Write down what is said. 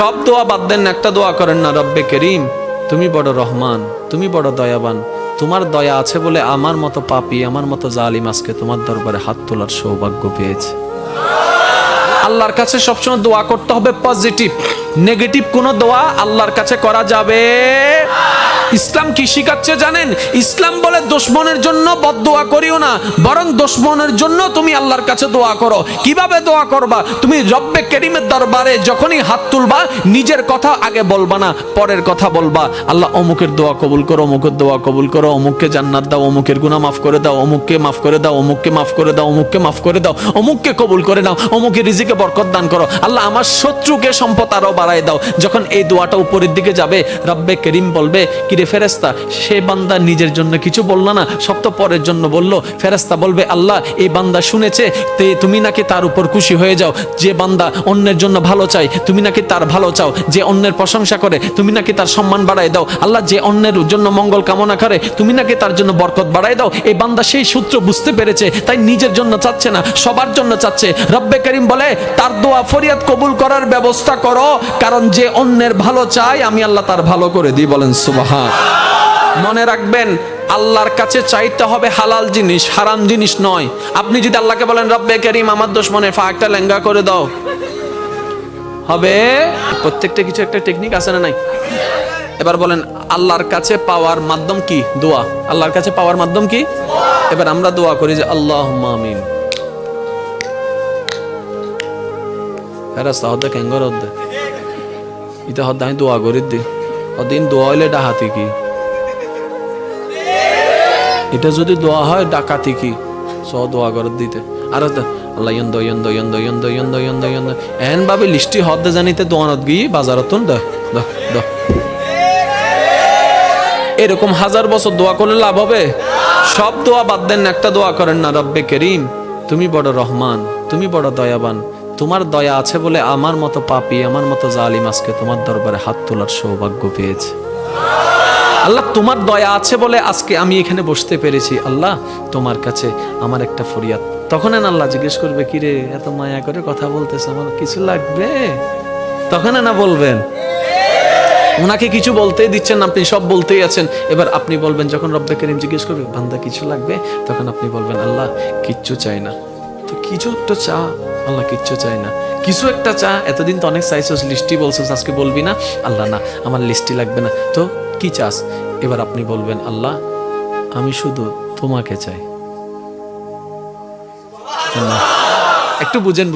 সব দোয়া বাদ দেন, একটা দোয়া করেন না, রব্বে করিম তুমি বড় রহমান, তুমি বড় দয়াবান, তোমার দয়া আছে বলে আমার মতো পাপী, আমার মতো জালিম আজকে তোমার দরবারে হাত তোলার সৌভাগ্য পেয়েছে। আল্লাহর কাছে সবসময় দোয়া করতে হবে পজিটিভ, নেগেটিভ কোনো দোয়া আল্লাহর কাছে করা যাবে। ইসলাম কি শিখাচ্ছে জানেন? ইসলাম বলে দুশমনের জন্য বদদোয়া করিও না, বরং দুশমনের জন্য তুমি আল্লাহর কাছে দোয়া করো। কিভাবে দোয়া করবা? তুমি রব্বে করিমের দরবারে যখনই হাত তুলবা, নিজের কথা আগে বলবা না, পরের কথা বলবা। আল্লাহ অমুকের দোয়া কবুল করো, অমুকের দোয়া কবুল করো, অমুককে জান্নাত দাও, অমুকের গুনাহ মাফ করে দাও, অমুককে মাফ করে দাও, অমুককে মাফ করে দাও, অমুককে মাফ করে দাও, অমুককে কবুল করে নাও, অমুকের রিজিকে বরকত দান করো। আল্লাহ আমার শত্রুকে সম্পদ আরো বাড়ায় দাও। যখন এই দোয়াটা উপরের দিকে যাবে, রব্বে করিম বলবে, কিরে ফেরেশতা, সে বান্দা নিজের জন্য কিছু বললো না, সব তো পরের জন্য বললো। ফেরেশতা বলবে, আল্লাহ এই বান্দা শুনেছে, তুমি নাকি তার উপর খুশি হয়ে যাও। যে বান্দা অন্যের জন্য ভালো চাই, তুমি নাকি তার ভালো চাও। যে অন্যের প্রশংসা করে, তুমি নাকি তার সম্মান বাড়ায় দাও। আল্লাহ যে অন্যের জন্য মঙ্গল কামনা করে, তুমি নাকি তার জন্য বরকত বাড়ায় দাও। এই বান্দা সেই সূত্র বুঝতে পেরেছে, তাই নিজের জন্য চাচ্ছে না, সবার জন্য চাচ্ছে। রব্বে করিম বলে, তার দোয়া ফরিয়াদ কবুল করার ব্যবস্থা করো, কারণ যে অন্যের ভালো চায় আমি আল্লাহ তার ভালো করে দিই। বলেন সুবহান। মনে রাখবেন, আল্লাহর কাছে চাইতে হবে হালাল জিনিস, হারাম জিনিস নয়। আপনি যদি আল্লাহকে বলেন, রব্বে করিম আমার দুশমনের ফাঁকটা লেঙ্গা করে দাও, হবে? প্রত্যেকটা কিছু একটা টেকনিক আছে না নাই? এবার বলেন, আল্লাহর কাছে পাওয়ার মাধ্যম কি? দোয়া। আল্লাহর কাছে পাওয়ার মাধ্যম কি? এবার আমরা দোয়া করি যে আল্লাহুম্মা আমিন। ফেরেশতা হদ্দে কেঙ্গর হদ্দে ইতা হদ্দে আমি দোয়া করি দি অদিন দোয়া হইলে ডাহাতি কি? এটা যদি দোয়া হয় ডাকাতি কি? সব দোয়া করে দিতে। আর আল্লাহ ইয়ন্দ ইয়ন্দ ইয়ন্দ ইয়ন্দ ইয়ন্দ ইয়ন্দ ইয়ন্দ এন ভাবে লিস্টি হদ্দে জানিতে দোয়ানত গিয়ে বাজারত দ এরকম হাজার বছর দোয়া করলে লাভ হবে? সব দোয়া বাদ দেন, একটা দোয়া করেন না, রব্বে করিম তুমি বড় রহমান, তুমি বড় দয়াবান, তোমার দয়া আছে বলে আমার মতো পাপী, আমার মতো জালিম আজকে তোমার দরবারে হাত তোলার সৌভাগ্য পেয়েছে। আল্লাহ তোমার দয়া আছে বলে আজকে আমি এখানে বসতে পেরেছি। আল্লাহ তোমার কাছে আমার একটা ফরিয়াদ। তখন আল্লাহ জিজ্ঞেস করবে, কিরে এত মায়া করে কথা বলতেছে, আমার কিছু লাগবে? তখন না বলবেন, ওনাকে কিছু বলতেই দিচ্ছেন না, আপনি সব বলতেই আছেন। এবার আপনি বলবেন, যখন রব্বে করিম জিজ্ঞেস করবে, বান্দা কিছু লাগবে, তখন আপনি বলবেন, আল্লাহ কিচ্ছু চাই না। তো কিছু একটা চা, আল্লাহ কিচ্ছু চাই না, কিছু একটা চা। এতদিন তো অনেক চাইছিস, লিস্টি বলছিস, আজকে বলবি না? আল্লাহ না, আমার লিস্টি লাগবে না, তো কি চাস? এবার আপনি বলবেন, আল্লাহ আমি শুধু তোমাকে চাই। একটু বুঝেন।